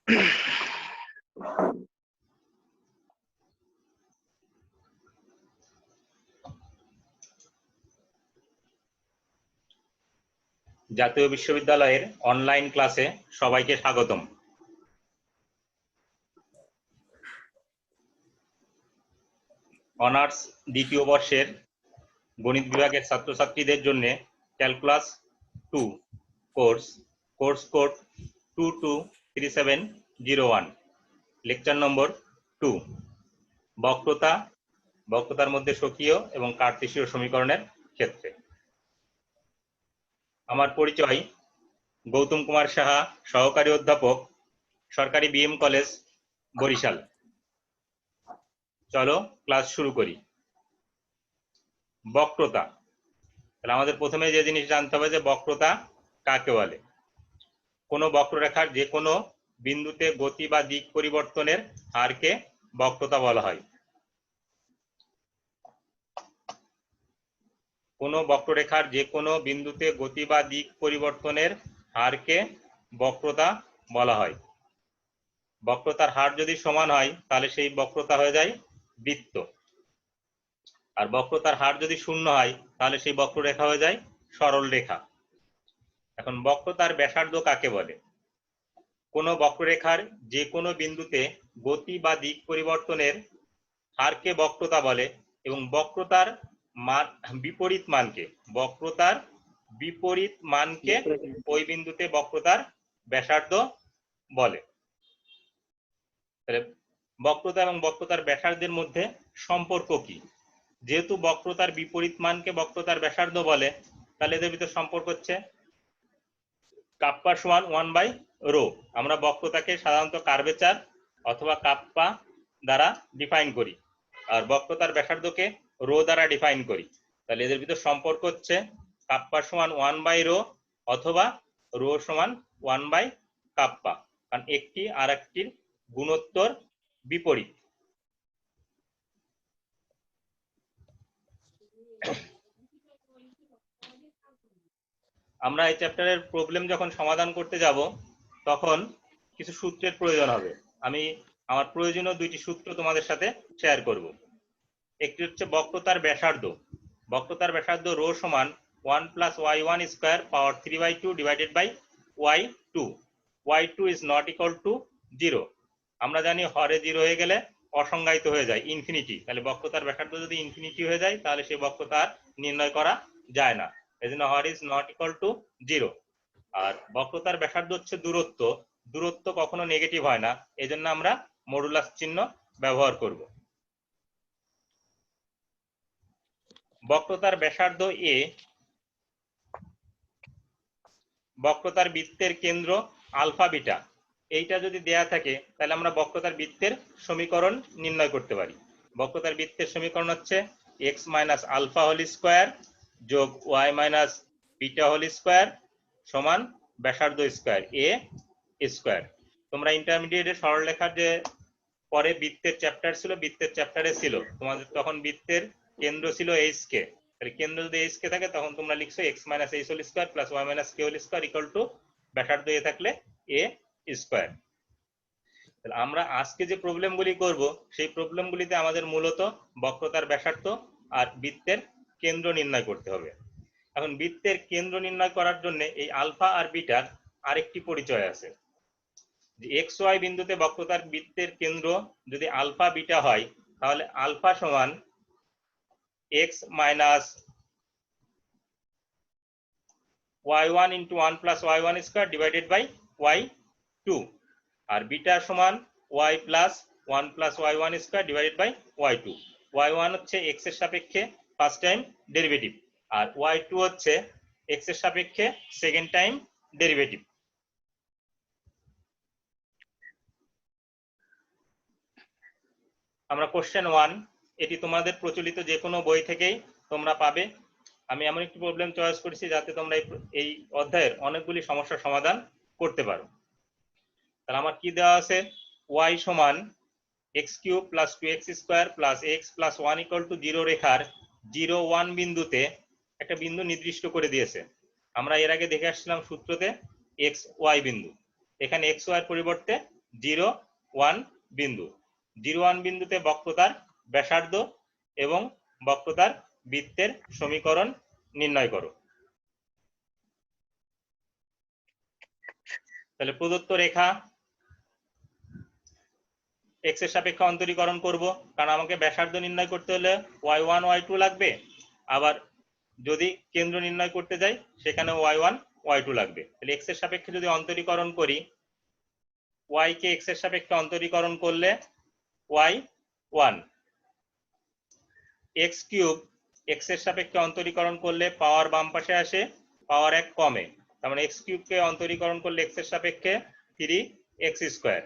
জাতীয় বিশ্ববিদ্যালয়ের অনলাইন ক্লাসে সবাইকে স্বাগতম। অনার্স দ্বিতীয় বর্ষের গণিত বিভাগের ছাত্রছাত্রীদের জন্য calculus 2 course code 223701, lecture number 2, বক্রতার মধ্যে স্বকীয় এবং কার্তেশীয় সমীকরণের ক্ষেত্রে। আমার পরিচয় গৌতম কুমার সাহা, সহকারী অধ্যাপক, সরকারি বিএম কলেজ, বরিশাল। চলো ক্লাস শুরু করি। বক্রতা, তাহলে আমাদের প্রথমে যে জিনিস জানতে হবে যে বক্রতা কাকে বলে। কোনো বক্ররেখার যে কোনো বিন্দুতে গতি বা দিক পরিবর্তনের হারকে বক্রতা বলা হয়। কোনো বক্ররেখার যে কোনো বিন্দুতে গতি বা দিক পরিবর্তনের হারকে বক্রতা বলা হয়। বক্রতার হার যদি সমান হয় তাহলে সেই বক্রতা হয়ে যায় বৃত্ত, আর বক্রতার হার যদি শূন্য হয় তাহলে সেই বক্ররেখা হয়ে যায় সরল রেখা। এখন বক্রতার ব্যাসার্ধ কাকে বলে? কোনো বক্ররেখার যে কোনো বিন্দুতে গতি বা দিক পরিবর্তনের হারকে বক্রতা বলে এবং বক্রতার বিপরীত মানকে ওই বিন্দুতে বক্রতার ব্যাসার্ধ বলে। তাহলে বক্রতা এবং বক্রতার ব্যাসার্ধের মধ্যে সম্পর্ক কি? যেহেতু বক্রতার বিপরীত মানকে বক্রতার ব্যাসার্ধ বলে, তাহলে এদের ভিতরে সম্পর্ক হচ্ছে কাপ্পা সমান 1/ρ। আমরা বক্রতাকে সাধারণত কার্ভেচার অথবা কাপ্পা দ্বারা ডিফাইন করি, আর বক্রতার ব্যাসার্ধকে রো দ্বারা ডিফাইন করি। তাহলে এদের ভিতর সম্পর্ক হচ্ছে কাপ্পা সমান 1/ρ অথবা রো সমান 1/কাপ্পা, কারণ একটি আর একটির গুণোত্তর বিপরীত। আমরা এই চ্যাপ্টারের প্রবলেম যখন সমাধান করতে যাব তখন কিছু সূত্রের প্রয়োজন হবে। আমি আমার প্রয়োজনীয় দুইটি সূত্র তোমাদের সাথে শেয়ার করব। একটি হচ্ছে বক্রতার ব্যাসার্ধ। বক্রতার ব্যাসার্ধ রো সমান 1 + y1 square power 3/2 divided by y2। y2 is not equal to 0। আমরা জানি হরে 0 হয়ে গেলে অসংজ্ঞায়িত হয়ে যায়, ইনফিনিটি। তাহলে বক্রতার ব্যাসার্ধ যদি ইনফিনিটি হয়ে যায় তাহলে সেই বক্রতা নির্ণয় করা যায় না, এজন্য হর ইজ নট ইকুয়াল টু 0। আর বক্রতার ব্যাসার্ধ হচ্ছে দূরত্ব কখনো নেগেটিভ হয় না, এজন্য আমরা মডুলাস চিহ্ন ব্যবহার করব। বক্রতার ব্যাসার্ধ এ, বক্রতার বৃত্তের কেন্দ্র আলফা বিটা, এইটা যদি দেয়া থাকে তাহলে আমরা বক্রতার বৃত্তের সমীকরণ নির্ণয় করতে পারি। বক্রতার বৃত্তের সমীকরণ হচ্ছে x - আলফা হোল স্কয়ার যোগ y - বিটা হোল স্কয়ার সমান ব্যাসার্ধ স্কয়ার a স্কয়ার। তোমরা ইন্টারমিডিয়েটে সরলরেখার যে পরে বৃত্তের চ্যাপ্টার ছিল, বৃত্তের চ্যাপ্টারে ছিল তোমাদের তখন বৃত্তের কেন্দ্র ছিল hk। তাহলে কেন্দ্র যদি hk থাকে তখন তোমরা লিখছো x - h whole square plus y - k whole square equal to ব্যাসার্ধ a থাকলে a স্কয়ার। তাহলে আমরা আজকে যে প্রবলেমগুলি করব সেই প্রবলেমগুলিতে আমাদের মূলত বক্রতার ব্যাসার্ধ আর বৃত্তের কেন্দ্র নির্ণয় করতে হবে। এখন বৃত্তের কেন্দ্র নির্ণয় করার জন্য এই আলফা আর বিটার আরেকটি পরিচয় আছে। যে এক্স ওয়াই বিন্দুতে বক্রতার বৃত্তের কেন্দ্র যদি আলফা বিটা হয় তাহলে আলফা সমান x - y1 * 1 + y1 square divided by y2, আর বিটা সমান y + 1 + y1 square divided by y2। y1 হচ্ছে x এর সাপেক্ষে ফার্স্ট টাইম ডেরিভেটিভ, আর y2 হচ্ছে x এর সাপেক্ষে সেকেন্ড টাইম ডেরিভেটিভ। আমরা কোশ্চেন 1, এটি তোমাদের প্রচলিত যে কোনো বই থেকেই তোমরা পাবে। আমি এমন একটি প্রবলেম চয়েস করেছি যাতে তোমরা এই অধ্যায়ের অনেকগুলি সমস্যার সমাধান করতে পারো। তাহলে আমার কি দেওয়া আছে, y সমান x³ + 2x² + x + 1 = 0 রেখার 0, 1 বিন্দুতে একটা বিন্দু নির্দিষ্ট করে দিয়েছে। আমরা এর আগে দেখে আসছিলাম সূত্রতে xy বিন্দু, এখানে xy এর পরিবর্তে 0,1 বিন্দু। 0,1 বিন্দুতে বক্রতার ব্যাসার্ধ এবং বক্রতার বৃত্তের সমীকরণ নির্ণয় করো। তাহলে প্রদত্ত রেখা x এর সাপেক্ষে অন্তরীকরণ করব, কারণ আমাকে ব্যাসার্ধ নির্ণয় করতে হলে y1 y2 লাগবে, আবার যদি কেন্দ্র নির্ণয় করতে যাই সেখানে y1 y2 লাগবে। তাহলে x এর সাপেক্ষে যদি অন্তরীকরণ করি, y কে x এর সাপেক্ষে অন্তরীকরণ করলে y1, x কিউব x এর সাপেক্ষে অন্তরীকরণ করলে পাওয়ার বাম পাশে আসে, পাওয়ার 1 কমে, তার মানে x কিউব কে অন্তরীকরণ করলে x এর সাপেক্ষে 3x স্কয়ার,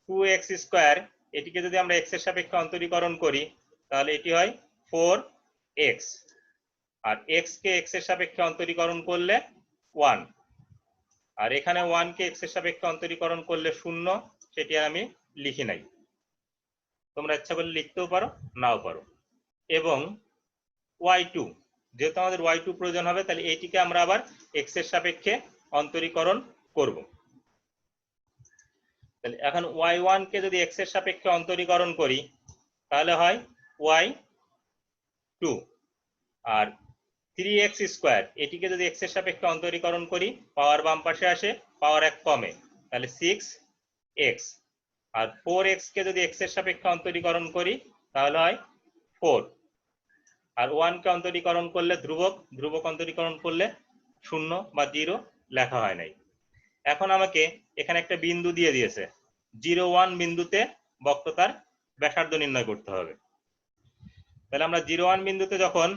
2x স্কয়ার, এটিকে যদি আমরা x এর সাপেক্ষে অন্তরীকরণ করি তাহলে এটি হয় 4x, আর x কে x এর সাপেক্ষে অন্তরীকরণ করলে 1, আর এখানে 1 কে x এর সাপেক্ষে অন্তরীকরণ করলে 0, সেটি আর আমি লিখি নাই, তোমরা ইচ্ছা করলে লিখতেও পারো নাও পারো। এবং y2, যেহেতু আমাদের y2 প্রয়োজন হবে, তাহলে এইটিকে আমরা আবার x এর সাপেক্ষে অন্তরীকরণ করব। তাহলে এখন y1 কে যদি x এর সাপেক্ষে অন্তরীকরণ করি তাহলে হয় y2, আর 3x স্কয়ার, এটিকে যদি x এর সাপেক্ষে অন্তরীকরণ করি পাওয়ার বাম পাশে আসে, পাওয়ার 1 কমে, তাহলে 6x, আর 4x কে যদি x এর সাপেক্ষে অন্তরীকরণ করি তাহলে হয় 4, আর 1 কে অন্তরীকরণ করলে ধ্রুবক, ধ্রুবক অন্তরীকরণ করলে 0 বা 0 লেখা হয় নাই। এখন আমাকে এখানে একটা বিন্দু দিয়ে দিয়েছে, 0,1 বিন্দুতে বক্রতার ব্যাসার্ধ নির্ণয় করতে হবে। তাহলে আমরা 0,1 বিন্দুতে যখন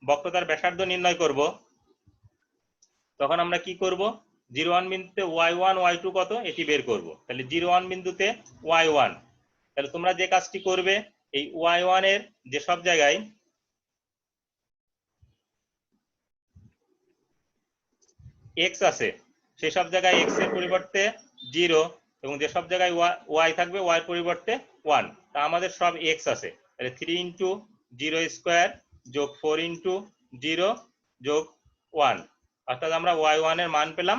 বক্রতার ব্যাসার্ধ নির্ণয় করব তখন আমরা কি করব, 0,1 বিন্দুতে y1 y2 কত এটি বের করব। তাহলে 0,1 বিন্দুতে y1, তাহলে তোমরা যে কাজটি করবে এই y1 এর যে সব জায়গায় x আছে সেই সব জায়গায় x এর পরিবর্তে 0, এবং যে সব জায়গায় y থাকবে y এর পরিবর্তে 1, তা আমাদের সব x আছে, তাহলে 3 ইন্টু 0 স্কয়ার যোগ 4 ইন্টু 0 যোগ 1, অর্থাৎ আমরা y1 এর মান পেলাম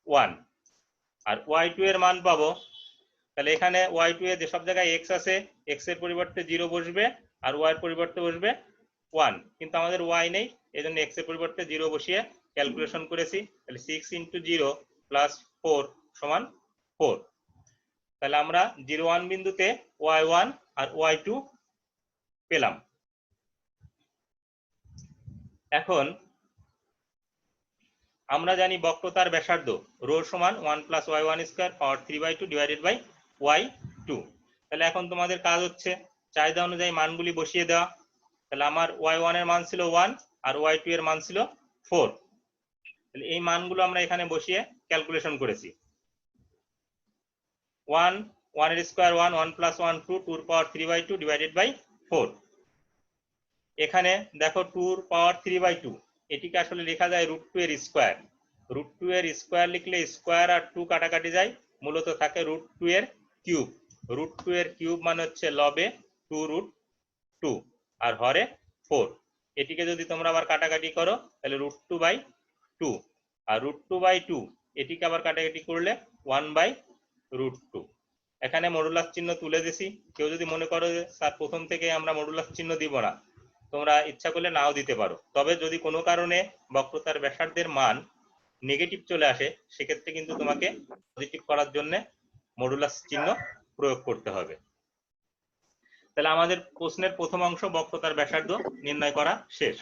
1, আর y2 এর মান পাবো, তাহলে এখানে y2 এর যে সব জায়গায় x আছে x এর পরিবর্তে 0 বসবে আর y এর পরিবর্তে বসবে 1, কিন্তু আমাদের y নেই, এজন্য x এর পরিবর্তে 0 বসিয়ে ক্যালকুলেশন করেছি, তাহলে 6 ইন্টু 0 প্লাস 4 সমান 4। তাহলে আমরা 0,1 বিন্দুতে y1 আর y2 পেলাম। এখন আমরা জানি বক্রতার ব্যাসার্ধ রো সমান 1 plus y1 square power 3/2 divided by y2। তাহলে এখন তোমাদের কাজ হচ্ছে চাহিদা অনুযায়ী মানগুলি বসিয়ে দেওয়া। তাহলে আমার y1 এর মান ছিল 1 আর y2 এর মান ছিল 4, তাহলে এই মানগুলো আমরা এখানে বসিয়ে ক্যালকুলেশন করেছি। 1 1 এর স্কয়ার 1, 1 প্লাস 1 2, 2 এর পাওয়ার 3/2 ডিভাইডেড বাই 4। এখানে দেখো 2 এর পাওয়ার 3/2, এটিকে আসলে লেখা যায় √2 এর স্কয়ার। √2 এর স্কয়ার লিখলে স্কয়ার আর 2 কাটাকাটি যায়, মূলত থাকে √2 এর কিউব। √2 এর কিউব মানে হচ্ছে লবে 2√2 আর হরে 4। এটিকে যদি তোমরা আবার কাটাকাটি করো তাহলে √2/2, আর √2/2 এটিকে আবার কাটাকাটি করলে 1/√2। এখানে মডুলাস চিহ্ন তুলে দিছি। কেউ যদি মনে করো যে স্যার প্রথম থেকে আমরা মডুলাস চিহ্ন দিব না, তোমরা ইচ্ছা করলে নাও দিতে পারো, তবে যদি কোনো কারণে বক্রতার ব্যাসার্ধের মান নেগেটিভ চলে আসে সেক্ষেত্রে কিন্তু তোমাকে পজিটিভ করার জন্য মডুলাস চিহ্ন প্রয়োগ করতে হবে। তাহলে আমাদের প্রশ্নের প্রথম অংশ বক্রতার ব্যাসার্ধ নির্ণয় করা শেষ।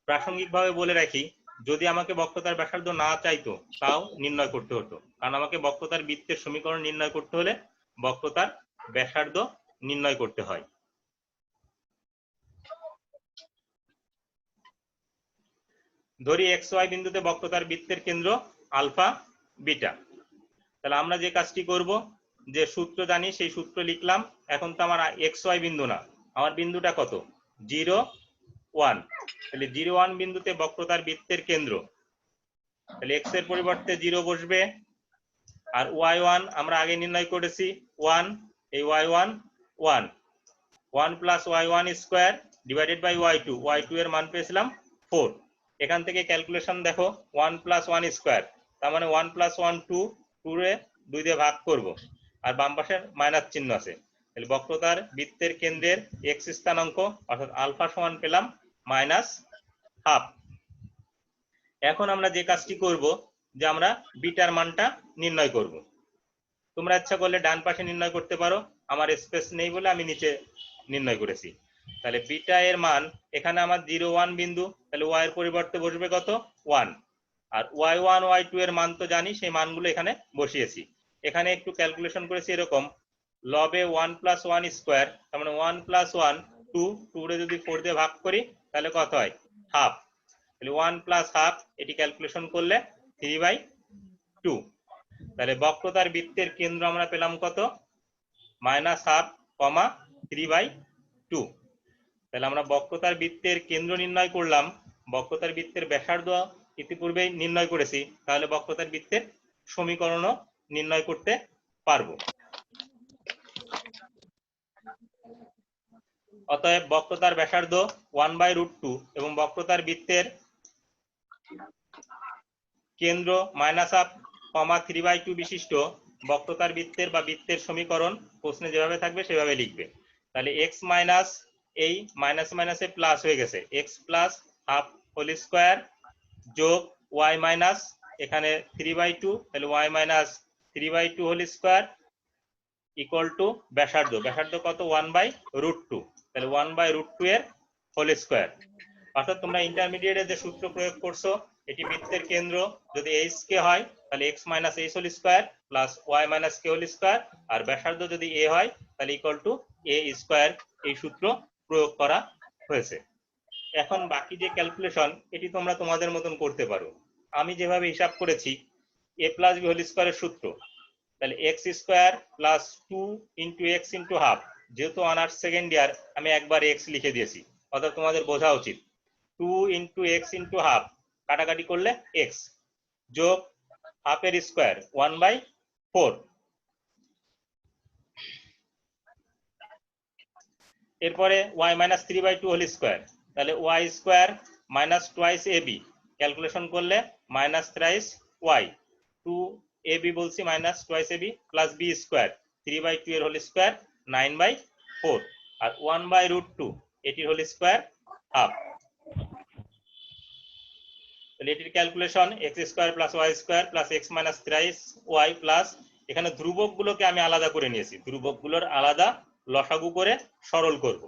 প্রাসঙ্গিকভাবে বলে রাখি, যদি আমাকে বক্রতার ব্যাসার্ধ না চাইতো তাও নির্ণয় করতে হতো, কারণ আমাকে বক্রতার বৃত্তের সমীকরণ নির্ণয় করতে হলে বক্রতার ব্যাসার্ধ নির্ণয় করতে হয়। ধরি xy বিন্দুতে বক্রতার বৃত্তের কেন্দ্র আলফা বিটা। তাহলে আমরা যে কাজটি করব, যে সূত্র জানি সেই সূত্র লিখলাম। এখন তো আমার xy বিন্দু না, আমার বিন্দুটা কত, 0 1। তাহলে 0 1 বিন্দুতে বক্রতার বৃত্তের কেন্দ্র, তাহলে x এর পরিবর্তে 0 বসবে, আর y1 আমরা আগে নির্ণয় করেছি 1, এই y1 1, 1 plus y1 square divided by y2, y2 এর মান পেয়েছিলাম 4। এখান থেকে ক্যালকুলেশন দেখো, 1 প্লাস 1 স্কয়ার, তার মানে 1 প্লাস 1 2, 2 এ 2 দিয়ে ভাগ করব, আর বাম পাশে মাইনাস চিহ্ন আছে, তাহলে বক্রতার বৃত্তের কেন্দ্রের x স্থানাঙ্ক অর্থাৎ আলফা সমান পেলাম -12। এখন আমরা যে কাজটি করব যে আমরা বিটার মানটা নির্ণয় করব। তোমরা ইচ্ছা করলে ডান পাশে নির্ণয় করতে পারো, আমার স্পেস নেই বলে আমি নিচে নির্ণয় করেছি। তাহলে বিটা এর মান এখানে আমার 0 1 বিন্দু, তাহলে y এর পরিবর্তে বসবে কত 1, আর y1 y2 এর মান তো জানি, সেই মানগুলো এখানে বসিয়েছি। এখানে একটু ক্যালকুলেশন করেছি এরকম, লবে 1 + 1 স্কয়ার, তার মানে 1 + 1 2, 2 রে যদি 4 দিয়ে ভাগ করি তাহলে কত হয় হাফ, তাহলে 1 + হাফ, এটি ক্যালকুলেশন করলে 3/2। তাহলে বক্রতার বৃত্তের কেন্দ্র আমরা পেলাম কত -12, 3/2। তাহলে আমরা বক্রতার বৃত্তের কেন্দ্র নির্ণয় করলাম, বক্রতার বৃত্তের ব্যাসার্ধ ইতিপূর্বে নির্ণয় করেছি, তাহলে বক্রতার বৃত্তের সমীকরণও নির্ণয় করতে পারবো। অতএব বক্রতার ব্যাসার্ধ 1/√2 এবং বক্রতার বৃত্তের কেন্দ্র -1/2, 3/2 বিশিষ্ট বক্রতার বৃত্তের বা বৃত্তের সমীকরণ প্রশ্নে যেভাবে থাকবে সেভাবে লিখবে। তাহলে x মাইনাস এই মাইনাস মাইনাসে প্লাস হয়ে গেছে, x + হাফ হোল স্কয়ার যোগ y মাইনাস এখানে 3/2, তাহলে y minus 3/2 whole square equal to ব্যাসার্ধ, ব্যাসার্ধ কত 1/√2, তাহলে 1/√2 এর হোল স্কয়ার। অর্থাৎ তোমরা ইন্টারমিডিয়েটে যে সূত্র প্রয়োগ করছো, এটি বৃত্তের কেন্দ্র যদি h কে হয় তাহলে x - h whole square plus y - k whole square, আর ব্যাসার্ধ যদি a হয় তাহলে ইকুয়াল টু a স্কয়ার, এই সূত্র প্রয়োগ করা হয়েছে। এখন বাকি যে ক্যালকুলেশন এটি তোমরা তোমাদের মতন করতে পারো। আমি যেভাবে হিসাব করেছি a + b হোল স্কয়ারের সূত্র, তাহলে x square plus 2 into x into half, যেহেতু অনার্স সেকেন্ড ইয়ার আমি একবার x লিখে দিয়েছি, অর্থাৎ তোমাদের বোঝা উচিত 2 ইন্টু x ইন্টু হাফ, কাটাকাটি করলে x যোগ হাফের স্কয়ার 1/4, এরপরে y - 3/2 হোল স্কয়ার, তাহলে y square minus twice ab, calculation করলে মাইনাস থ্রাইস y, 2ab বলছি minus twice ab plus b square 3/2 এর হোল স্কয়ার 9/4, আর 1/√2 এটির হোল স্কয়ার হাফ। তাহলে এটির calculation x square plus y square plus x minus thrice y plus, এখানে ধ্রুবকগুলোকে আমি আলাদা করে নিয়েছি, ধ্রুবকগুলোর আলাদা লসাগু করে সরল করব।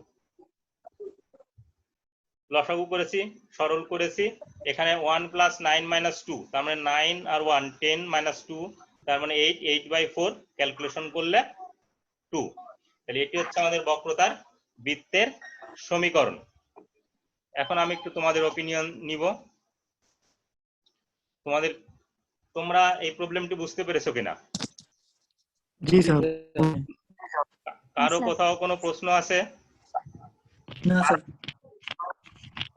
লসাগু করেছি, সরল করেছি, এখানে 1 + 9 - 2, তার মানে 9 আর 1 10 - 2, তার মানে 8, 8/4, ক্যালকুলেশন করলে 2। তাহলে এটি হচ্ছে আমাদের বক্রতার বৃত্তের সমীকরণ। এখন আমি একটু তোমাদের অপিনিয়ন নিব। তোমরা এই প্রবলেমটি বুঝতে পেরেছো কিনা? জি স্যার। কারো কোথাও কোনো প্রশ্ন আছে? না স্যার।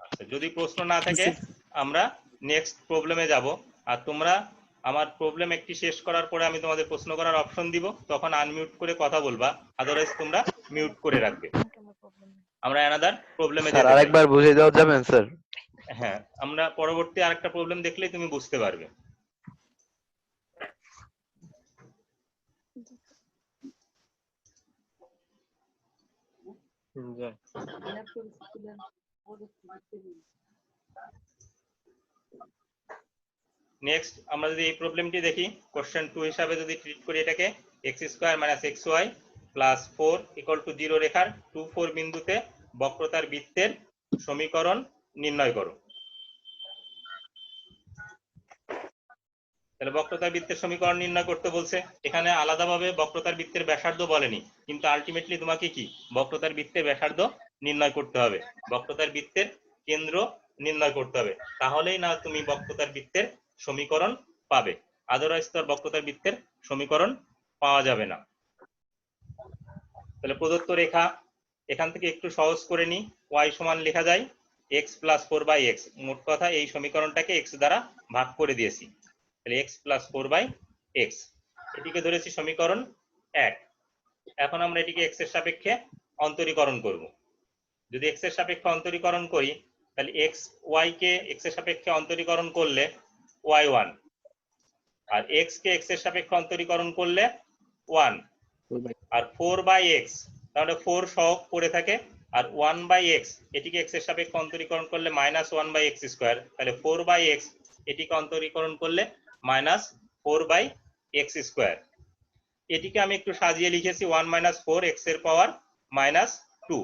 আচ্ছা, যদি প্রশ্ন না থাকে আমরা নেক্সট প্রবলেমে যাব। আর তোমরা আমার প্রবলেম একটি শেষ করার পরে আমি তোমাদের প্রশ্ন করার অপশন দিব, তখন আনমিউট করে কথা বলবা, আদারওয়াইজ তোমরা মিউট করে রাখবে। আমরা অ্যানাদার প্রবলেমে যেতে চাই। আরেকবার বুঝিয়ে দেওয়া যাবেন স্যার? হ্যাঁ, আমরা পরবর্তী আরেকটা প্রবলেম দেখলেই তুমি বুঝতে পারবে। নেক্সট আমরা যদি এই প্রবলেমটি দেখি, কোশ্চেন 2 হিসাবে যদি ট্রিট করি এটাকে, x² - xy + 4 = 0 রেখার 2 4 বিন্দুতে বক্রতার বৃত্তের সমীকরণ নির্ণয় করো। তাহলে বক্রতার বৃত্তের সমীকরণ নির্ণয় করতে বলছে, এখানে আলাদাভাবে বক্রতার বৃত্তের ব্যাসার্ধ বলেনি, কিন্তু আলটিমেটলি তোমাকে কি বক্রতার বৃত্তের ব্যাসার্ধ নির্ণয় করতে হবে, বক্রতার বৃত্তের কেন্দ্র নির্ণয় করতে হবে, তাহলেই না তুমি বক্রতার বৃত্তের সমীকরণ পাবে, আদারওয়াইজ তো বক্রতার বৃত্তের সমীকরণ পাওয়া যাবে না। তাহলে প্রদত্ত রেখা এখান থেকে একটু সহজ করে নি, y সমান লেখা যায় x + 4/x, মোট কথা এই সমীকরণটাকে x দ্বারা ভাগ করে দিয়েছি, তাহলে x + 4/x, এটিকে ধরেছি সমীকরণ 1। এখন আমরা এটিকে x এর সাপেক্ষে অন্তরীকরণ করব। যদি x এর সাপেক্ষে অন্তরীকরণ করি তাহলে y কে x এর সাপেক্ষে অন্তরীকরণ করলে y1, আর এক্স কে এক্স এর সাপেক্ষে অন্তরীকরণ করলে 1, আর 4/x, তাহলে 4 সহগ পড়ে থাকে, আর 1/x এটিকে x এর সাপেক্ষে অন্তরীকরণ করলে -1/x², তাহলে 4/x এটিকে অন্তরীকরণ করলে -4/x²। এটিকে আমি একটু সাজিয়ে লিখেছি 1 - 4 x এর পাওয়ার -2,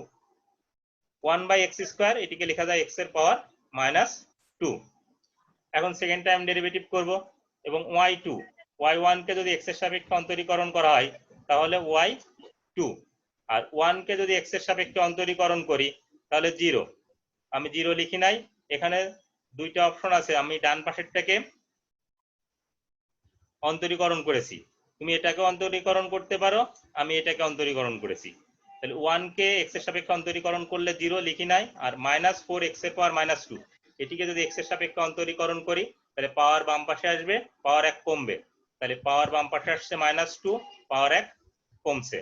1/x², এটিকে লেখা যায় x এর পাওয়ার -2। এখন সেকেন্ড টাইম ডেরিভেটিভ করব, এবং y1 কে যদি x এর সাপেক্ষে অন্তরীকরণ করা হয় তাহলে y2, আর 1 কে যদি x এর সাপেক্ষে অন্তরীকরণ করি তাহলে 0। আমি 0 লিখি নাই, এখানে দুইটা অপশন আছে, আমি ডান পাশেরটাকে অন্তরীকরণ করেছি, তুমি এটাকে অন্তরীকরণ করতে পারো, আমি এটাকে অন্তরীকরণ করেছি। তাহলে 1 কে x এর সাপেক্ষে অন্তরীকরণ করলে 0 লিখি নাই, আর -4 x এর পাওয়ার -2 এটিকে যদি x এর সাপেক্ষে অন্তরীকরণ করি তাহলে পাওয়ার বাম পাশে আসবে, পাওয়ার 1 কমবে, তাহলে পাওয়ার বাম পাশে আসছে -2, পাওয়ার 1 কমছে,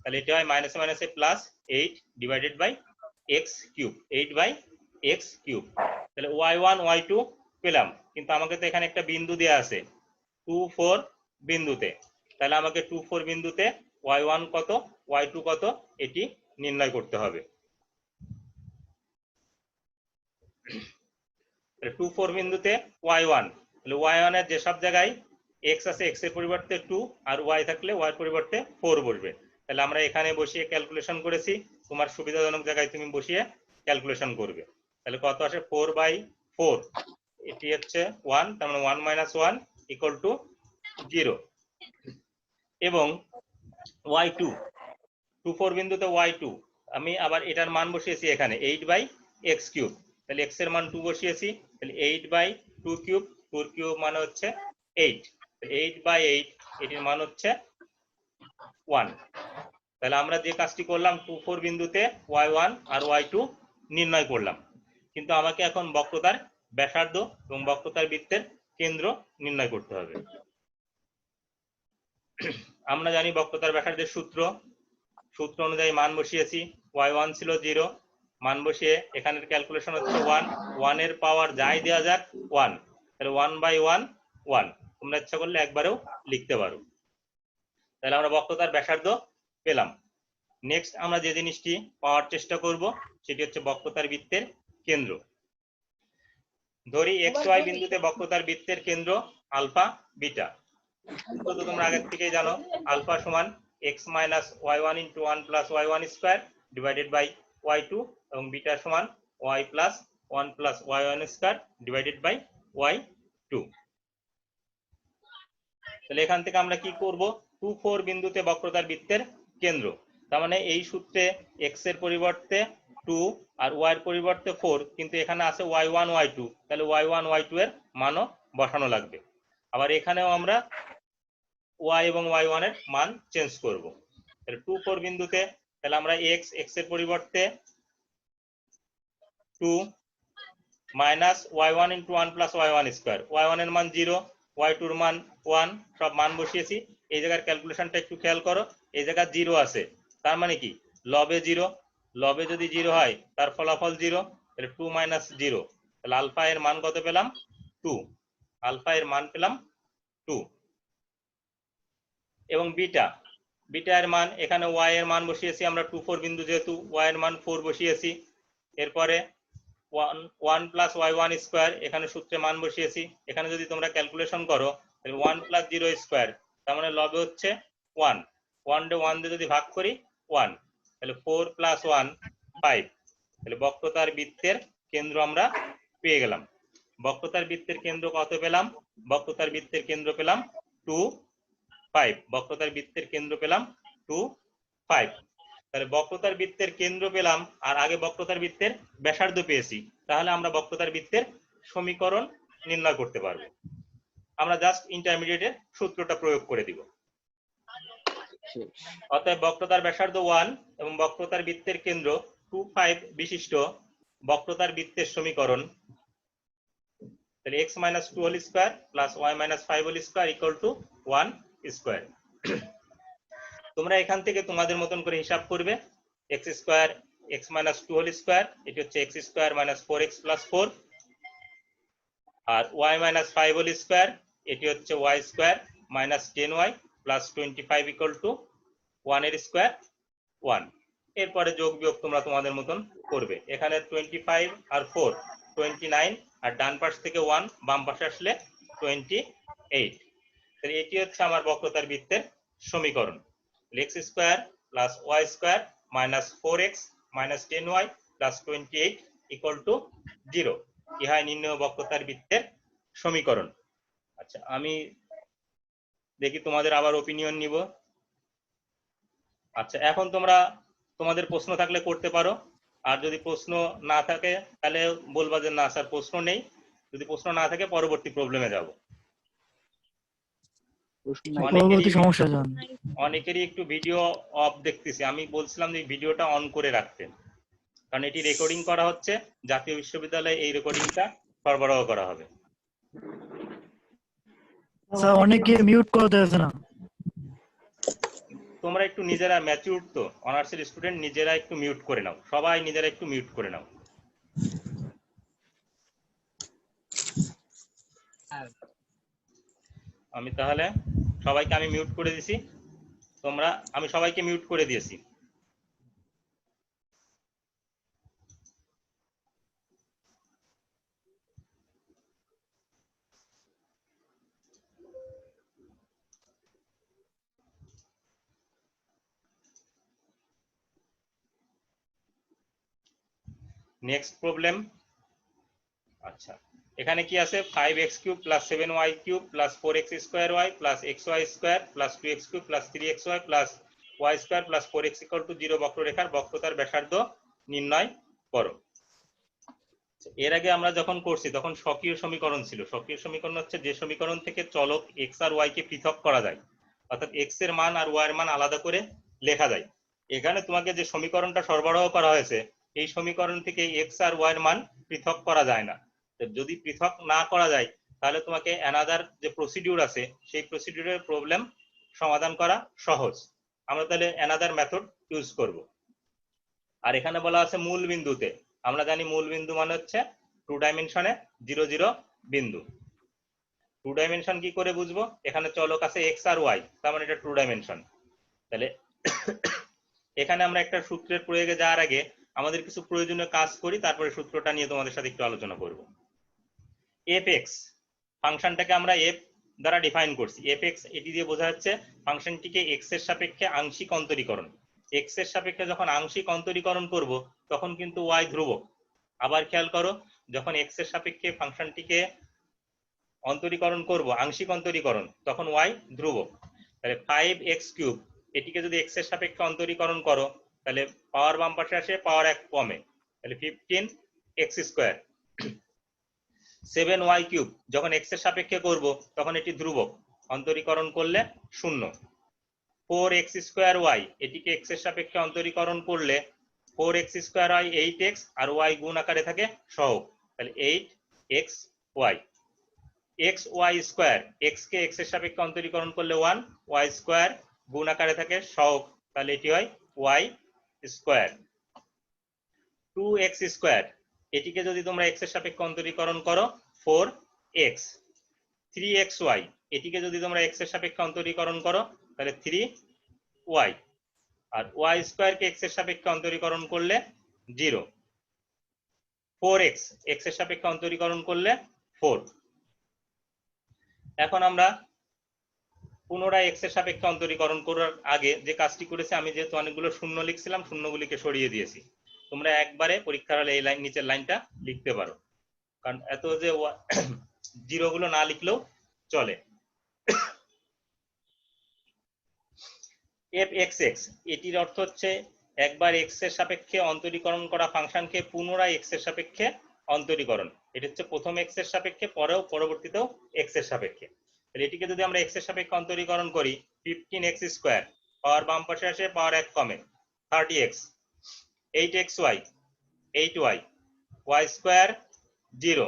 তাহলে এটা হয় -8/x³, 8/x³। তাহলে y1 y2 পেলাম, কিন্তু আমাকে তো এখানে একটা বিন্দু দেয়া আছে 2, 4 বিন্দুতে, তাহলে আমাকে 2, 4 বিন্দুতে y1 কত y2 কত এটি নির্ণয় করতে হবে। 2, 4 বিন্দুতে y1, তাহলে y1 এর যেসব জায়গায় x আছে x এর পরিবর্তে 2, আর y থাকলে y এর পরিবর্তে 4 বসবে, তাহলে আমরা এখানে বসিয়ে ক্যালকুলেশন করেছি, তোমার সুবিধাজনক জায়গায় তুমি বসিয়ে ক্যালকুলেশন করবে। তাহলে কত আসে 4/4, এটি হচ্ছে 1, তার মানে 1 - 1 = 0। এবং y2, 2, 4 বিন্দুতে y2, আমি আবার এটার মান বসিয়েছি এখানে 8/x³, তাহলে x এর মান 2 বসিয়েছি, তাহলে 8/2³ 4³ মানে হচ্ছে 8, 8/8 এটির মান হচ্ছে 1। তাহলে আমরা যে কাজটি করলাম 2, 4 বিন্দুতে y1 আর y2 নির্ণয় করলাম, কিন্তু আমাকে এখন বক্রতার ব্যাসার্ধ এবং বক্রতার বৃত্তের কেন্দ্র নির্ণয় করতে হবে। আমরা জানি বক্রতার ব্যাসার্ধের সূত্র অনুযায়ী মান বসিয়েছি, y1 ছিল 0, মান বসিয়ে এখানের ক্যালকুলেশন হচ্ছে 1 এর পাওয়ার যাই দেওয়া যাক 1, তাহলে 1/1 1, তোমরা ইচ্ছা করলে একবারেও লিখতে পারো। তাহলে আমরা বক্রতার ব্যাসার্ধ পেলাম। নেক্সট আমরা যে জিনিসটি পাওয়ার চেষ্টা করব সেটি হচ্ছে বক্রতার বৃত্তের কেন্দ্র। ধরি xy বিন্দুতে বক্রতার বৃত্তের কেন্দ্র আলফা বিটা, তো তোমরা আগে থেকেই জানো আলফা সমান x - y1 * 1 + y1² divided by y2, এবং বিটা সমান y + 1 + y1² divided by y2। তাহলে এখান থেকে আমরা কি করব, 2, 4 বিন্দুতে বক্রতার বৃত্তের কেন্দ্র, তার মানে এই সূত্রে x এর পরিবর্তে 2 আর y এর পরিবর্তে 4, কিন্তু এখানে আছে y1 y2, তাহলে y1 y2 এর মানও বসানো লাগবে। আবার এখানেও আমরা y এবং y1 এর মান চেঞ্জ করব। তাহলে 2, 4 বিন্দুতে তাহলে আমরা x এর পরিবর্তে 2 - y1 * 1 + y1², y1 এর মান 0, y2 এর মান 1, সব মান বসিয়েছি। এই জায়গার ক্যালকুলেশনটা একটু খেয়াল করো, এই জায়গায় 0 আছে, তার মানে কি লবে 0, লবে যদি 0 হয় তার ফলাফল 0, তাহলে 2 - 0, তাহলে আলফা এর মান কত পেলাম 2, আলফা এর মান পেলাম 2। এবং বিটা এর মান, এখানে y এর মান বসিয়েছি আমরা 2, 4 বিন্দু যেহেতু y এর মান 4 বসিয়েছি, এরপরে 1 + y1², এখানে সূত্রে মান বসিয়েছি, এখানে যদি তোমরা ক্যালকুলেশন করো তাহলে 1 + 0², তার মানে লবে হচ্ছে 1, 1 দিয়ে যদি ভাগ করি 1, তাহলে 4 + 1 5, তাহলে বক্রতার বৃত্তের কেন্দ্র আমরা পেয়ে গেলাম। বক্রতার বৃত্তের কেন্দ্র কত পেলাম, বক্রতার বৃত্তের কেন্দ্র পেলাম 2, 5, বক্রতার বৃত্তের কেন্দ্র পেলাম 2, 5। তাহলে বক্রতার বৃত্তের কেন্দ্র পেলাম আর আগে বক্রতার বৃত্তের ব্যাসার্ধ পেয়েছি, তাহলে আমরা বক্রতার বৃত্তের সমীকরণ নির্ণয় করতে পারবো। আমরা জাস্ট ইন্টারমিডিয়েটের সূত্রটা প্রয়োগ করে দিব। অতএব বক্রতার ব্যাসার্ধ 1 এবং বক্রতার বৃত্তের কেন্দ্র 2, 5 বিশিষ্ট বক্রতার বৃত্তের সমীকরণ, তাহলে x - 2² + y - 5² = 1²। তোমরা এখান থেকে তোমাদের মতন করে হিসাব করবে, x² x - 2² এটি হচ্ছে x² - 4x + 4, আর y - 5² এটি হচ্ছে y square minus 10y plus 25 equal to 1 এর স্কোয়ার 1। এরপরে যোগ বিয়োগ তোমরা তোমাদের মতন করবে। এখানে 25 আর 4 29, আর ডান পাশ থেকে 1 বাম পাশে আসলে 28। তাহলে এটি হচ্ছে আমার বক্রতার বৃত্তের সমীকরণ। X square plus y square minus 4x minus 10y plus 28 equal to 0। ইহাই নির্ণয় বক্রতার বৃত্তের সমীকরণ। আচ্ছা, আমি দেখি তোমাদের আবার ওপিনিয়ন নিব। আচ্ছা, এখন তোমরা তোমাদের প্রশ্ন থাকলে করতে পারো, আর যদি প্রশ্ন না থাকে তাহলে বলবা যে না স্যার প্রশ্ন নেই। যদি প্রশ্ন না থাকে পরবর্তী প্রবলেমে যাব। পরবর্তী সমস্যা জান। অনেকেরই একটু ভিডিও অফ দেখতেছি, আমি বলছিলাম যে ভিডিওটা অন করে রাখতে, কারণ এটি রেকর্ডিং করা হচ্ছে, জাতীয় বিশ্ববিদ্যালয়ে এই রেকর্ডিংটা সরবরাহ করা হবে। স্যার অনেকে মিউট করে দিয়েছে না। তোমরা একটু নিজেরা ম্যাচিউর তো, অনার্সের স্টুডেন্ট, নিজেরা একটু মিউট করে নাও, সবাই নিজেরা একটু মিউট করে নাও। আমি তাহলে সবাইকে আমি মিউট করে দিছি, আমি সবাইকে মিউট করে দিয়েছি। Next problem. আচ্ছা, এখানে কি আছে? 5x cube plus 7y cube plus 4x square y plus xy square plus 2x cube plus 3xy plus y square plus 4x equal to 0 বক্ররেখার বক্রতার ব্যাসার্ধ নির্ণয় করো। এর আগে আমরা যখন করছি তখন স্বকীয় সমীকরণ ছিল। স্বকীয় সমীকরণ হচ্ছে যে সমীকরণ থেকে চলক x আর y কে পৃথক করা যায়, অর্থাৎ x এর মান আর y এর মান আলাদা করে লেখা যায়। এখানে তোমাকে যে সমীকরণটা সরবরাহ করা হয়েছে, এই সমীকরণ থেকে x আর y এর মান পৃথক করা যায় না। যদি পৃথক না করা যায় তাহলে তোমাকে অ্যানাদার যে প্রসিডিউর আছে সেই প্রসিডিউরের প্রবলেম সমাধান করা সহজ। আমরা তাহলে অ্যানাদার মেথড ইউজ করব। আর এখানে বলা আছে মূল বিন্দুতে, আমরা জানি মূল বিন্দু মানে হচ্ছে 2 ডাইমেনশনে 0 0 বিন্দু। 2 ডাইমেনশন কি করে বুঝবো? এখানে চলক আছে x আর y, তার মানে এটা 2 ডাইমেনশন। তাহলে এখানে আমরা একটা সূত্রের প্রয়োগে যাওয়ার আগে আমাদের কিছু প্রয়োজনীয় কাজ করি, তারপরে সূত্রটা নিয়ে তোমাদের সাথে একটু আলোচনা করব। fx ফাংশনটাকে আমরা f দ্বারা ডিফাইন করছি। fx এটি দিয়ে বোঝা যাচ্ছে ফাংশনটিকে x এর সাপেক্ষে আংশিক অন্তরীকরণ। x এর সাপেক্ষে যখন আংশিক অন্তরীকরণ করব তখন কিন্তু y ধ্রুবক। আবার খেয়াল করো, যখন x এর সাপেক্ষে ফাংশনটিকে অন্তরীকরণ করব, আংশিক অন্তরীকরণ, তখন y ধ্রুবক। তাহলে 5x কিউব এটিকে যদি x এর সাপেক্ষে অন্তরীকরণ করো তাহলে পাওয়ার বাম পাশে আসে, পাওয়ার 1 কমে, তাহলে 15x স্কয়ার। 7y কিউব যখন x এর সাপেক্ষে করব তখন এটি ধ্রুবক, অন্তরীকরণ করলে 0। 4x স্কয়ার y এটিকে x এর সাপেক্ষে অন্তরীকরণ করলে 4x স্কয়ার y 8x, আর y গুণ আকারে থাকে সহগ, তাহলে 8xy। xy স্কয়ার x কে x এর সাপেক্ষে অন্তরীকরণ করলে 1, y স্কয়ার গুণ আকারে থাকে সহগ, তাহলে এটি হয় y স্কয়ার। 2x স্কয়ার এটিকে যদি তোমরা x এর সাপেক্ষে অন্তরীকরণ করো 4x। 3xy এটিকে যদি তোমরা x এর সাপেক্ষে অন্তরীকরণ করো তাহলে 3y, আর y স্কয়ার কে x এর সাপেক্ষে অন্তরীকরণ করলে 0। 4x x এর সাপেক্ষে অন্তরীকরণ করলে 4। এখন আমরা পুনরায় x এর সাপেক্ষে অন্তরীকরণ করার আগে যে কাজটি করেছি, আমি যেহেতু অনেকগুলো শূন্য লিখছিলাম, শূন্যগুলিকে সরিয়ে দিয়েছি। তোমরা একবারে পরীক্ষার হলে এই লাইন নিচের লাইনটা লিখতে পারো, কারণ এত যে জিরো গুলো না লিখলেও চলে। fxx এটির অর্থ হচ্ছে একবার x এর সাপেক্ষে অন্তরীকরণ করা ফাংশনকে পুনরায় x এর সাপেক্ষে অন্তরীকরণ। এটা হচ্ছে প্রথম x এর সাপেক্ষে, পরেও পরবর্তীতেও x এর সাপেক্ষে। তাহলে এটিকে যদি আমরা x এর সাপেক্ষে অন্তরীকরণ করি 15x স্কয়ার, পাওয়ার বাম পাশে আসে, পাওয়ার 1 কমে, 30x। 8xy 8y, y square 0।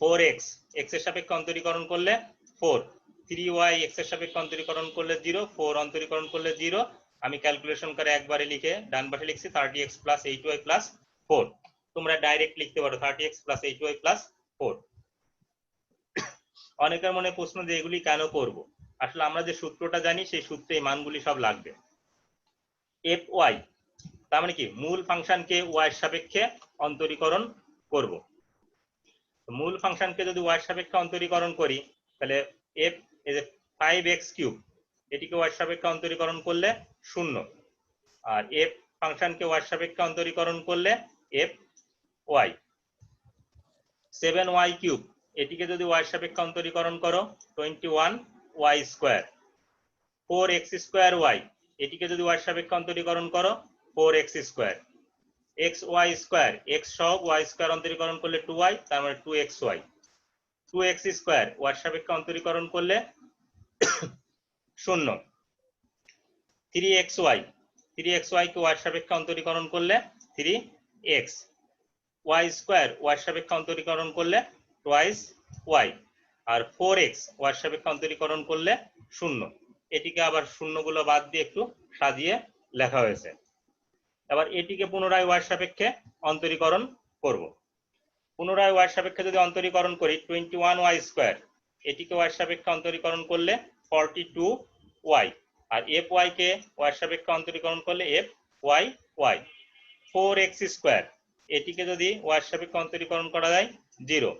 4x x এর সাপেক্ষে অন্তরীকরণ করলে 4। 3y x এর সাপেক্ষে অন্তরীকরণ করলে 0, 4 অন্তরীকরণ করলে 0। আমি ক্যালকুলেশন করে একবারে লিখে ডান পাশে লিখছি 30x প্লাস 8y প্লাস 4। তোমরা ডাইরেক্ট লিখতে পারো 30x প্লাস 8y প্লাস 4। অনেকের মনে প্রশ্ন যে এগুলি কেন করব, আসলে আমরা যে সূত্রটা জানি সেই সূত্রে এই মানগুলি সব লাগবে। এফ ওয়াই তার মানে কি মূল ফাংশনকে ওয়াই এর সাপেক্ষে অন্তরীকরণ করব। মূল ফাংশনকে যদি ওয়াই এর সাপেক্ষে অন্তরীকরণ করি তাহলে এফ এই যে 5x³ এটিকে ওয়াই এর সাপেক্ষে অন্তরীকরণ করলে 0, আর এফ ফাংশনকে ওয়াই এর সাপেক্ষে অন্তরীকরণ করলে এফ ওয়াই। 7y³ এটিকে যদি ওয়াই এর সাপেক্ষে অন্তরীকরণ করো 21y²। 4x² এটিকে যদি ওয়াই এর সাপেক্ষে অন্তরীকরণ করো 4x²। xy², x সহ y² অন্তরীকরণ করলে 2y, তার মানে 2xy। 2x² ওয়াই এর সাপেক্ষে অন্তরীকরণ করলে 0। 3xy, 3xy কে ওয়াই এর সাপেক্ষে অন্তরীকরণ করলে 3x। y² ওয়াই এর সাপেক্ষে অন্তরীকরণ করলে twice y, আর 4x ওয়াই এর সাপেক্ষে অন্তরীকরণ করলে 0। এটিকে আবার শূন্যগুলো বাদ দিয়ে একটু সাজিয়ে লেখা হয়েছে। এবার এটিকে পুনরায় ওয়াই এর সাপেক্ষে অন্তরীকরণ করব। পুনরায় ওয়াই এর সাপেক্ষে যদি অন্তরীকরণ করি 21y², এটিকে ওয়াই এর সাপেক্ষে অন্তরীকরণ করলে 42y, আর fy কে ওয়াই এর সাপেক্ষে অন্তরীকরণ করলে fyy। 4x² এটিকে যদি ওয়াই এর সাপেক্ষে অন্তরীকরণ করা যায় 0।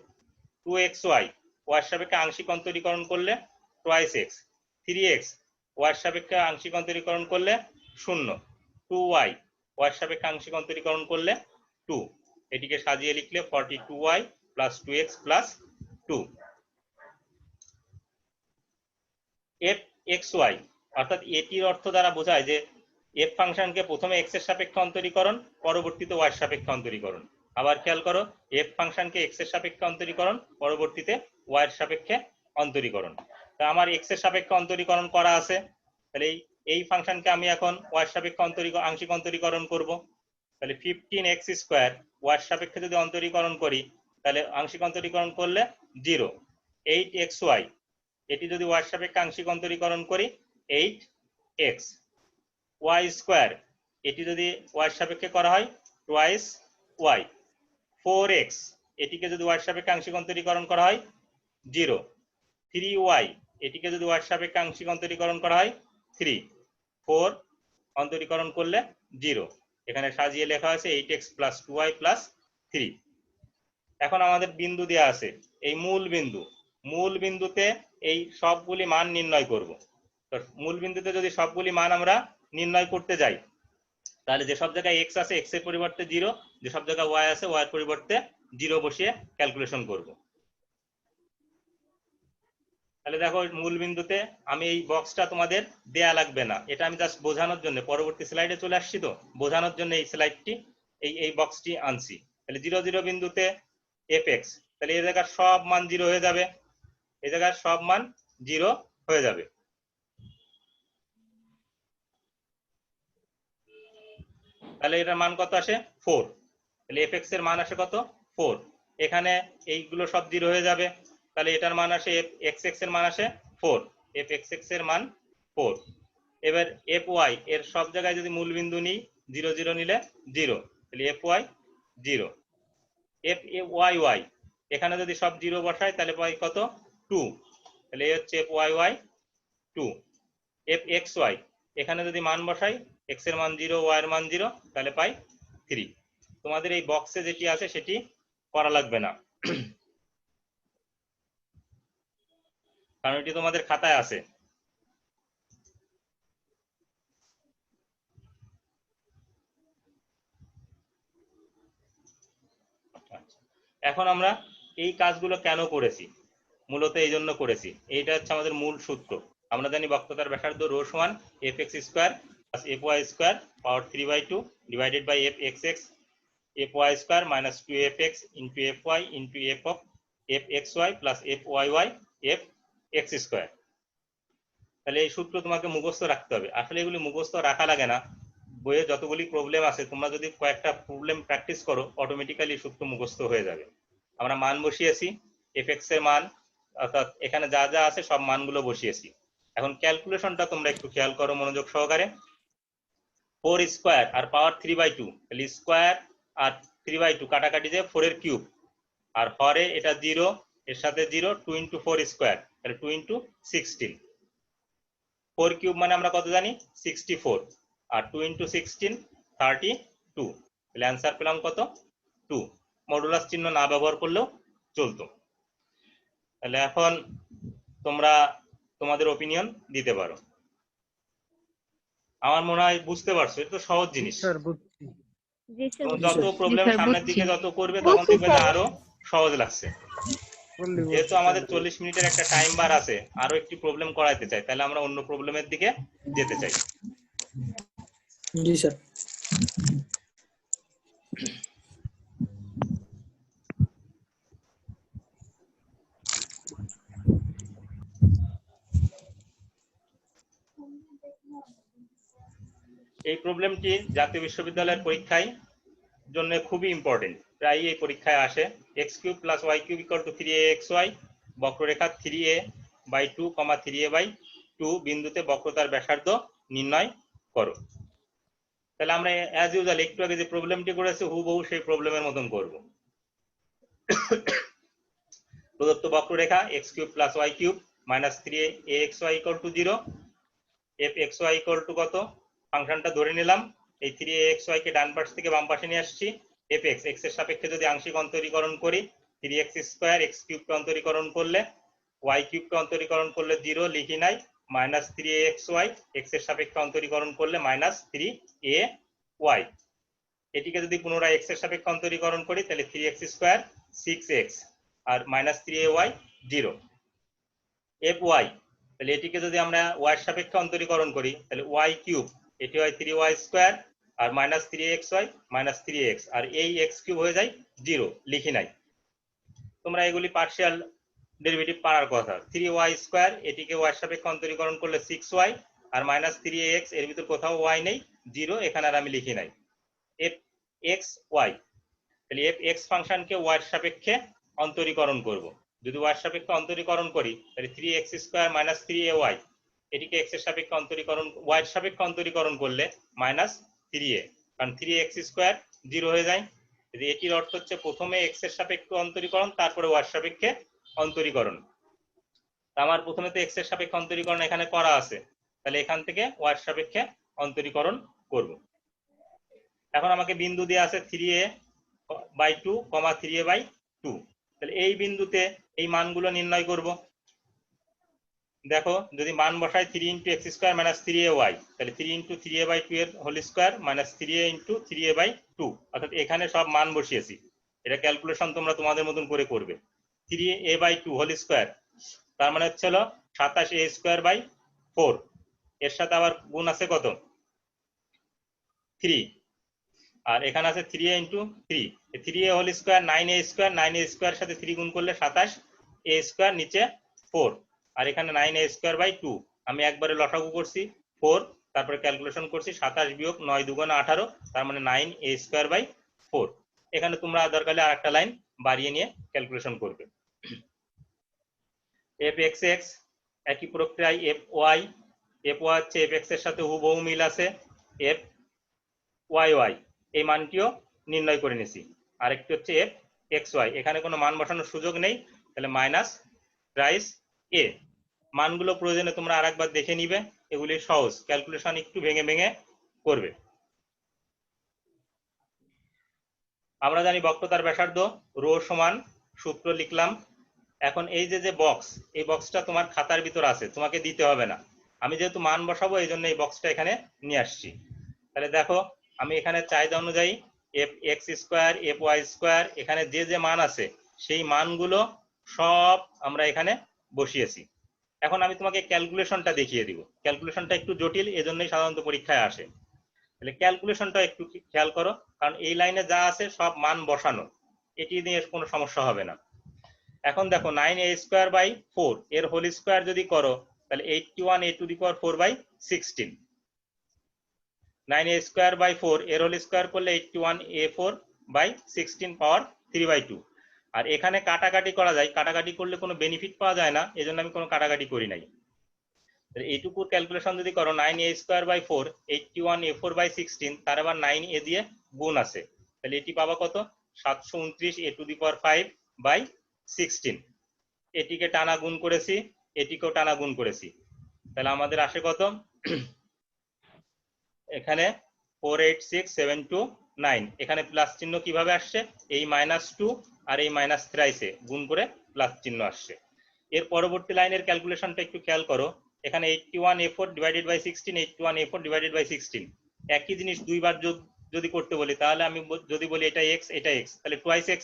2xy ওয়াই এর সাপেক্ষে আংশিক অন্তরীকরণ করলে twice x। 3x ওয়াই এর সাপেক্ষে আংশিক অন্তরীকরণ করলে 0। 2y ওয়াই এর সাপেক্ষে আংশিক অন্তরীকরণ করলে 2। এটিকে সাজিয়ে লিখলে 42y plus 2x plus 2। fxy অর্থাৎ এটির অর্থ দ্বারা বোঝায় যে এফ ফাংশনকে প্রথমে x এর সাপেক্ষে অন্তরীকরণ, পরবর্তীতে y এর সাপেক্ষে অন্তরীকরণ। আবার খেয়াল করো, এফ ফাংশনকে x এর সাপেক্ষে অন্তরীকরণ, পরবর্তীতে y এর সাপেক্ষে অন্তরীকরণ। তা আমার x এর সাপেক্ষে অন্তরীকরণ করা আছে, তাহলে এই ফাংশনকে আমি এখন y এর সাপেক্ষে আংশিক অন্তরীকরণ করব। তাহলে 15x² ওয়াই এর সাপেক্ষে যদি অন্তরীকরণ করি তাহলে আংশিক অন্তরীকরণ করলে 0। 8xy এটি যদি ওয়াই এর সাপেক্ষে আংশিক অন্তরীকরণ করি 8x। y² এটি যদি ওয়াই এর সাপেক্ষে করা হয় twice y। 4x এটিকে যদি ওয়াই এর সাপেক্ষে আংশিক অন্তরীকরণ করা হয় 0। 3y এটিকে যদি ওয়াই এর সাপেক্ষে আংশিক অন্তরীকরণ করা হয় 3। 4 অন্তরীকরণ করলে 0। এখানে সাজিয়ে লেখা আছে 8x প্লাস 2y প্লাস 3। এখন আমাদের বিন্দু দেওয়া আছে, এই মূল বিন্দুতে এই সবগুলি মান নির্ণয় করব। তো মূল বিন্দুতে যদি সবগুলি মান আমরা নির্ণয় করতে যাই তাহলে যে সব জায়গায় x আছে x এর পরিবর্তে 0, যে সব জায়গায় y আছে y এর পরিবর্তে 0 বসিয়ে ক্যালকুলেশন করব। তাহলে দেখো মূল বিন্দুতে আমি এই বক্সটা তোমাদের দেয়া লাগবে না, এটা আমি জাস্ট বোঝানোর জন্য, পরবর্তী স্লাইডে চলে আসছি তো বোঝানোর জন্য এই স্লাইডটি এই বক্সটি আনছি। তাহলে 0 0 বিন্দুতে fx, তাহলে এই জায়গার সব মান 0 হয়ে যাবে, এই জায়গার সব মান 0 হয়ে যাবে। তাহলে এটার মান কত আসে 4। তাহলে fx এর মান আসে কত 4। এখানে এইগুলো সব 0 হয়ে যাবে, তাহলে এটার মান আসে fxx এর মান আসে 4। fxx এর মান 4। এবার fy এর সব জায়গায় যদি মূল বিন্দু নিই 0 0 নিলে 0, তাহলে fy 0। fyy এখানে যদি সব 0 বসাই তাহলে পাই কত 2, তাহলে এই হচ্ছে fyy 2। fxy এখানে যদি মান বসাই x এর মান 0 y এর মান 0 তাহলে পাই 3। তোমাদের এই বক্সে যেটি আছে সেটি করা লাগবে না, কারণ এটি তোমাদের খাতায় আছে। এখন আমরা এই কাজগুলো কেন করেছি, মূলত এই জন্য করেছি, এইটা হচ্ছে আমাদের মূল সূত্র। আমরা জানি বক্রতার ব্যাসার্ধ রো সমান fx² plus fy² power 3/2 divided by fxx fy² minus 2fx into fy into f of fxy plus fyy fx²। তাহলে এই সূত্র তোমাকে মুখস্থ রাখতে হবে। আসলে এগুলি মুখস্থ রাখা লাগে না, বইয়ে যতগুলি প্রবলেম আছে তোমরা যদি কয়েকটা প্রবলেম প্র্যাকটিস করো অটোমেটিক্যালি সূত্র মুখস্থ হয়ে যাবে। আমরা মান বসিয়েছি, fx এর মান অর্থাৎ এখানে যা যা আছে সব মানগুলো বসিয়েছি। এখন ক্যালকুলেশনটা তোমরা একটু খেয়াল করো মনোযোগ সহকারে। 4² আর পাওয়ার 3/2, তাহলে স্কয়ার আর 3/2 কাটাকাটি যে 4 এর কিউব, আর হরে এটা 0 এর সাথে 0, 2 × 4 স্কোয়ার, তাহলে 2 × 16। 4 কিউব মানে আমরা কত জানি? 64, আর 2 × 16 32। তাহলে অ্যান্সার পেলাম কত? 2। মডুলাস চিহ্ন না ব্যবহার করলেও চলতো। তাহলে এখন তোমরা তোমাদের ওপিনিয়ন দিতে পারো। আমার মনে হয় বুঝতে পারছো, এটা তো সহজ জিনিস। যত প্রবলেম সামনের দিকে যত করবে তখন দেখবে যে আরো সহজ লাগছে। যেহেতু আমাদের 40 মিনিটের একটা টাইম বার আছে, আরো একটি প্রবলেম করাইতে চাই, তাহলে আমরা অন্য প্রবলেমের দিকে যেতে চাই। জি স্যার। এই প্রবলেমটি জাতীয় বিশ্ববিদ্যালয়ের পরীক্ষায় জন্য খুবই ইম্পর্টেন্ট, প্রায় এই পরীক্ষায় আসে। x³ + y³ = 3axy, বক্ররেখা 3a/2, 3a/2 বিন্দুতে বক্রতার ব্যাসার্ধ নির্ণয় করো। তাহলে আমরা অ্যাজ ইউজুয়াল একটু আগে যে প্রবলেমটি করেছি হুবহু সেই প্রবলেমের মতন করব। প্রদত্ত বক্ররেখা x³ + y³ -3axy = 0, fxy = কত? ফাংশনটা ধরে নিলাম, এই 3axy কে ডান পাশ থেকে বাম পাশে নিয়ে আসছি। fx x এর সাপেক্ষে যদি আংশিক অন্তরীকরণ করি, 3x² x³ কে অন্তরীকরণ করলে, y³ কে অন্তরীকরণ করলে 0 লিখি নাই, -3axy x এর সাপেক্ষে অন্তরীকরণ করলে -3ay। এটিকে যদি পুনরায় x এর সাপেক্ষে অন্তরীকরণ করি তাহলে 3x² 6x আর -3ay 0। fy, তাহলে এটিকে যদি আমরা y এর সাপেক্ষে অন্তরীকরণ করি তাহলে y³ এটি হয় 3y² আর -3xy -3x, আর এই x³ হয়ে যায় 0 লিখি নাই। তোমরা এগুলি পার্শিয়াল ডেরিভেটিভ পাওয়ার কথা। 3y² এটিকে y এর সাপেক্ষে অন্তরীকরণ করলে 6y আর -3x, এর ভিতর কোথাও y নেই, 0, এখানে আর আমি লিখি নাই। fxy, তাহলে fx ফাংশনকে y এর সাপেক্ষে অন্তরীকরণ করব। যদি y এর সাপেক্ষে অন্তরীকরণ করি তাহলে 3x² -3ay, এটিকে x এর সাপেক্ষে অন্তরীকরণ, y এর সাপেক্ষে অন্তরীকরণ করলে -3a, কারণ 3x² 0 হয়ে যায়। এটির অর্থ হচ্ছে প্রথমে x এর সাপেক্ষে অন্তরীকরণ, তারপরে y এর সাপেক্ষে অন্তরীকরণ। আমার প্রথমে তো x এর সাপেক্ষে অন্তরীকরণ এখানে করা আছে, তাহলে এখান থেকে y এর সাপেক্ষে অন্তরীকরণ করব। এখন আমাকে বিন্দু দেওয়া আছে 3a/2, 3a/2, তাহলে এই বিন্দুতে এই মানগুলো নির্ণয় করব। দেখো, যদি মান বসাই 3 × x² - 3ay, তাহলে 3 × 3a/2 এর হোল স্কয়ার -3a × 3a/2, অর্থাৎ এখানে সব মান বসিয়েছি। এটা ক্যালকুলেশন তোমরা তোমাদের মতন করে করবে। 3a/2 হোল স্কয়ার, তার মানে হচ্ছে হলো 27a²/4, এর সাথে আবার গুণ আছে কত? 3, আর এখানে আছে 3a × 3, 3a whole square 9a², 9a² সাথে 3 গুণ করলে 27a², নিচে 4, আর এখানে 9a²/2, আমি একবারে লসাগু করছি 4, তারপরে ক্যালকুলেশন করছি 27 বিয়োগ 9 × 2 = 18, তার মানে 9a²/4। এখানে তোমরা দরকার হলে আরেকটা লাইন বাড়িয়ে নিয়ে ক্যালকুলেশন করবে। fxx একই প্রক্রিয়ায় fy হচ্ছে fx এর সাথে হুবহু মিল আছে, fyy এই মানটিও নির্ণয় করে নিছি। আরেকটি হচ্ছে fxy, এখানে কোনো মান বসানোর সুযোগ নেই, তাহলে -a। মানগুলো প্রয়োজনে তোমরা আরেকবার দেখে নিবে, এগুলি সহজ, ক্যালকুলেশন একটু ভেঙে ভেঙে করবে। আমরা জানি বক্রতার ব্যাসার্ধ রো সমান, সূত্র লিখলাম। এখন এই যে বক্স, এই বক্সটা তোমার খাতার ভিতর আছে, তোমাকে দিতে হবে না। আমি যেহেতু মান বসাবো এই জন্য এই বক্সটা এখানে নিয়ে আসছি। তাহলে দেখো, আমি এখানে চাহিদা অনুযায়ী fx², fy², এখানে যে যে মান আছে সেই মানগুলো সব আমরা এখানে বসিয়েছি। এখন আমি তোমাকে ক্যালকুলেশনটা দেখিয়ে দিব। ক্যালকুলেশনটা একটু জটিল, এজন্যই সাধারণত পরীক্ষায় আসে। তাহলে ক্যালকুলেশনটা একটু খেয়াল করো, কারণ এই লাইনে যা আছে সব মান বসানো, এটি নিয়ে কোনো সমস্যা হবে না। এখন দেখো 9a²/4 এর হোল স্কয়ার যদি করো তাহলে 81a⁴/16, 9a²/4 এর হোল স্কয়ার করলে 81a4/16 পাওয়ার 3/2। আর এখানে কাটাকাটি করা যায়, কাটাকাটি করলে কোনো বেনিফিট পাওয়া যায় না, এজন্য আমি কোনো কাটাকাটি করি নাই। এইটুকুর ক্যালকুলেশন যদি করো 9a²/4 81a4/16, তার আবার 9a দিয়ে গুণ আছে, তাহলে এটি পাবা কত? 729a⁵ 5/16। এটিকে টানা গুণ করেছি, এটিকেও টানা গুণ করেছি, তাহলে আমাদের আসে কত? এখানে 486,729। এখানে প্লাস চিহ্ন কিভাবে আসছে? এই -2 আর এই -3 গুণ করে প্লাস চিহ্ন আসছে। এর পরবর্তী লাইনের ক্যালকুলেশনটা একটু খেয়াল করো। এখানে 81A4 divided by 16, 81A4 divided by 16, একই জিনিস দুইবার যদি করতে বলি, তাহলে আমি যদি বলি এটা x এটা x, তাহলে টুয়াইস x।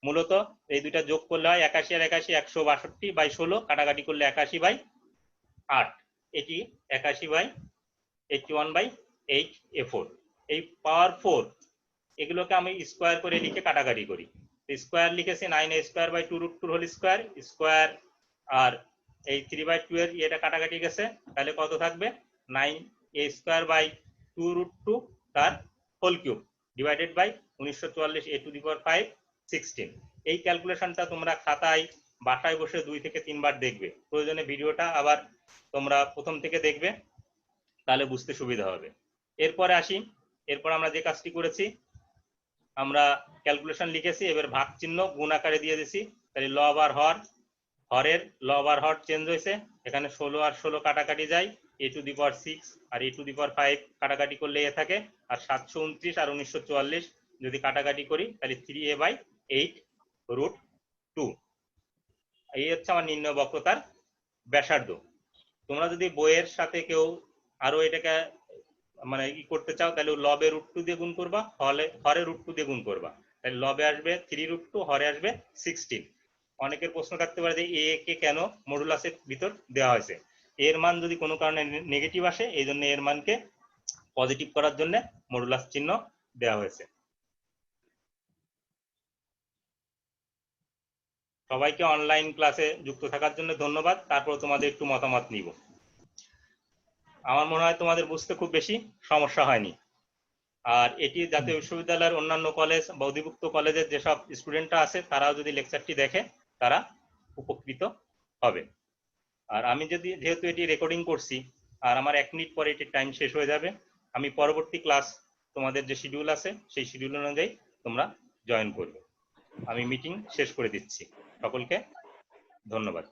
মূলত এই দুইটা যোগ করলে হয় 81 আর 81 162/16, কাটাকাটি করলে 81/8, এটি 81/81/8A4। এই পাওয়ার 4 এগুলোকে আমি স্কোয়ার করে লিখে কাটাকাটি করি। স্কোয়ার লিখেছি 9a²/2√2 স্কোয়ার, আর এই 3/2 এর এটা কাটাকাটি গেছে, তাহলে কত থাকবে? 9a²/2√2 তার whole cube divided by 1944 a⁵ এই ক্যালকুলেশনটা তোমরা খাতায় বাসায় বসে 2 থেকে 3 বার দেখবে, প্রয়োজনে ভিডিওটা আবার তোমরা প্রথম থেকে দেখবে, তাহলে বুঝতে সুবিধা হবে। এরপরে আসি, এরপর আমরা যে কাজটি করেছি, আমরা ক্যালকুলেশন লিখেছি, এবার ভাগ চিহ্ন গুণ আকারে দিয়ে দিছি, তাহলে লব আর হর, হরের লব আর হর চেঞ্জ হয়েছে, এখানে 16 আর 16 কাটাকাটি যায়, a⁵ আর a⁵ কাটাকাটি করলে এ থাকে, আর 729 আর 1944 যদি কাটাকাটি করি তাহলে 3a/8√2। এই হচ্ছে আমার নির্ণয় বক্রতার ব্যাসার্ধ। তোমরা যদি বইয়ের সাথে কেউ আরো এটাকে মানে ই করতে চাও, তাহলে লবে √2 দিয়ে গুণ করবা, হরে √2 দিয়ে গুণ করবা, তাহলে লবে আসবে 3√2, হরে আসবে 16। অনেকের প্রশ্ন থাকতে পারে যে এ কে কেন মডুলাসের ভিতর দেওয়া হয়েছে। এর মান যদি কোনো কারণে নেগেটিভ আসে, এই জন্য এর মানকে পজিটিভ করার জন্য মডুলাস চিহ্ন দেওয়া হয়েছে। সবাইকে অনলাইন ক্লাসে যুক্ত থাকার জন্য ধন্যবাদ। তারপর তোমাদের একটু মতামত নিব। আমার মনে হয় তোমাদের বুঝতে খুব বেশি সমস্যা হয়নি। আর এটি জাতীয় বিশ্ববিদ্যালয়ের অন্যান্য কলেজ বা অধিভুক্ত কলেজের যেসব স্টুডেন্টরা আছে, তারাও যদি লেকচারটি দেখে তারা উপকৃত হবে। আর আমি যেহেতু এটি রেকর্ডিং করছি, আর আমার 1 মিনিট পরে এটির টাইম শেষ হয়ে যাবে, আমি পরবর্তী ক্লাস তোমাদের যে শিডিউল আছে সেই শিডিউল অনুযায়ী তোমরা জয়েন করবে। আমি মিটিং শেষ করে দিচ্ছি। সকলকে ধন্যবাদ।